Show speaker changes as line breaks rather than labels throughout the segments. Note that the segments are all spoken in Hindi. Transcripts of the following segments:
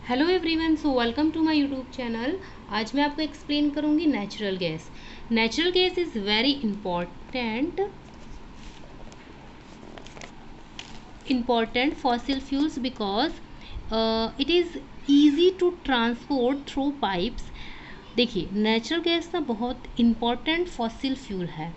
Hello everyone, so welcome to my YouTube channel. आज मैं आपको एक्सप्लेन करूंगी natural gas. Natural gas is very important fossil fuels because it is easy to transport through pipes। देखिए, नेचुरल गैस ना बहुत इम्पॉर्टेंट फॉसिल फ्यूल है।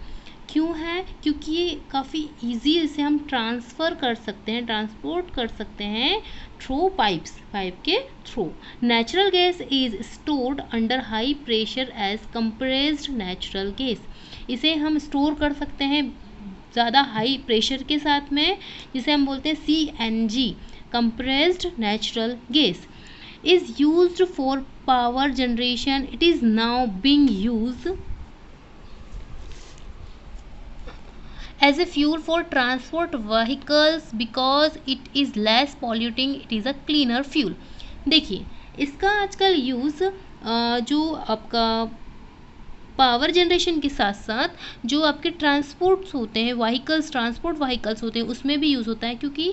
क्यों है? क्योंकि ये काफ़ी इजी इसे हम ट्रांसफ़र कर सकते हैं, ट्रांसपोर्ट कर सकते हैं थ्रू पाइप के through. Natural gas is stored under high pressure as compressed natural gas. इसे हम स्टोर कर सकते हैं ज़्यादा हाई प्रेशर के साथ में, जिसे हम बोलते हैं CNG, compressed natural gas is used for power generation. It is now being used as a fuel for transport vehicles because it is less polluting. It is a cleaner fuel। देखिए, इसका आजकल यूज़ जो आपका पावर जनरेशन के साथ साथ जो आपके ट्रांसपोर्ट्स होते हैं, ट्रांसपोर्ट व्हीकल्स होते हैं, उसमें भी यूज़ होता है, क्योंकि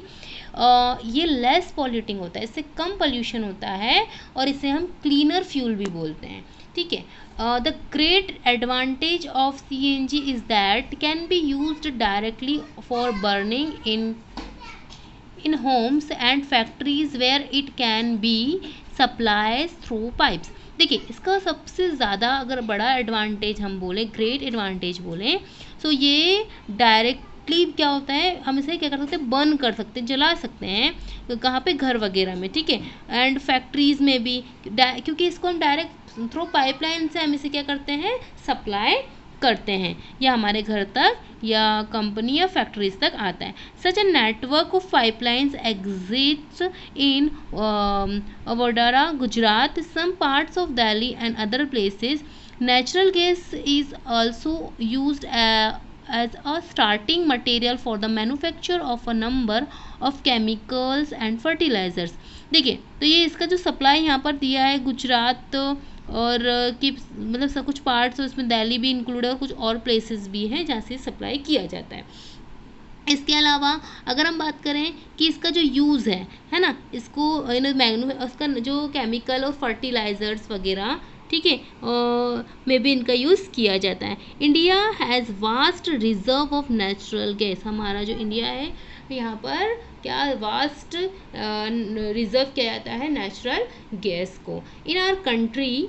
ये लेस पॉल्यूटिंग होता है, इससे कम पोल्यूशन होता है और इसे हम क्लीनर फ्यूल भी बोलते हैं। ठीक है। The great advantage of CNG is that can be used directly for burning in homes and factories where it can be supplies through pipes. देखिए, इसका सबसे ज़्यादा अगर बड़ा एडवांटेज हम बोलें, ग्रेट एडवांटेज बोलें, तो ये डायरेक्टली क्या होता है, हम इसे क्या कर सकते हैं, बर्न कर सकते हैं, जला सकते हैं, कहाँ पे, घर वगैरह में। ठीक है। एंड फैक्ट्रीज़ में भी, क्योंकि इसको हम डायरेक्ट थ्रू पाइपलाइन से हम इसे क्या करते हैं, सप्लाई करते हैं, या हमारे घर तक या कंपनी या फैक्ट्रीज तक आता है। Such a network of pipelines exists in Vadodara, Gujarat, some parts of Delhi and other places. Natural gas is also used as a starting material for the manufacture of a number of chemicals and fertilizers। देखिए, तो ये इसका जो सप्लाई यहाँ पर दिया है, गुजरात और कि मतलब सब कुछ पार्ट्स, उसमें दिल्ली भी इंक्लूड है और कुछ और प्लेसेस भी हैं जहाँ से सप्लाई किया जाता है। इसके अलावा अगर हम बात करें कि इसका जो यूज़ है ना, इसको उसका जो केमिकल और फर्टिलाइज़र्स वगैरह, ठीक है, में भी इनका यूज़ किया जाता है। India has vast reserve of natural gas. हमारा जो इंडिया है, यहाँ पर क्या वास्ट रिजर्व किया जाता है नेचुरल गैस को। In our country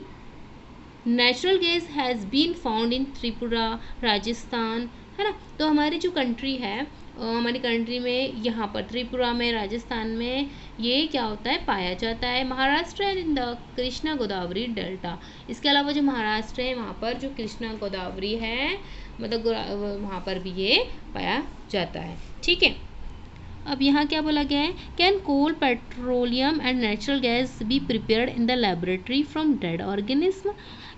natural gas has been found in Tripura, Rajasthan, है ना। तो हमारी जो कंट्री है, हमारी कंट्री में यहाँ पर त्रिपुरा में, राजस्थान में ये क्या होता है, पाया जाता है। Maharashtra and in the Krishna Godavari delta. इसके अलावा जो महाराष्ट्र है, वहाँ पर जो कृष्णा गोदावरी है, मतलब वहाँ पर भी ये पाया जाता है। ठीक है। अब यहाँ क्या बोला गया है, can coal, petroleum and natural gas be prepared in the laboratory from dead organism.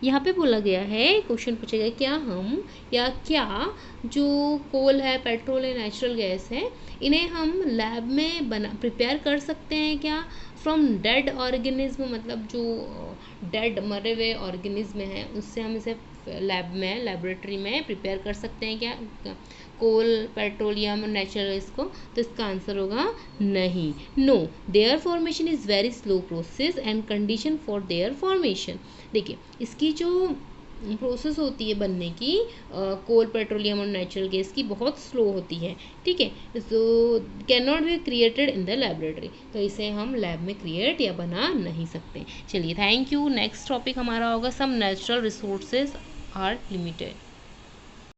यहाँ पे बोला गया है, क्वेश्चन पूछा गया, क्या जो कोल है, पेट्रोल है, नेचुरल गैस है, इन्हें हम लैब में प्रिपेयर कर सकते हैं क्या, फ्रॉम डेड ऑर्गेनिज्म, मतलब जो डेड मरे हुए ऑर्गेनिज्म हैं, उससे हम इसे लैब में, लेबोरेटरी में प्रिपेयर कर सकते हैं क्या, कोल, पेट्रोलियम और नेचुरल गैस को। तो इसका आंसर होगा नहीं, no. Their formation is very slow process and condition for their formation. देखिए, इसकी जो प्रोसेस होती है बनने की, कोल, पेट्रोलियम और नेचुरल गैस की, बहुत स्लो होती है। ठीक है। So can not be created in the laboratory. तो इसे हम लैब में क्रिएट या बना नहीं सकते। चलिए, थैंक यू। नेक्स्ट टॉपिक हमारा होगा, some natural resources are limited.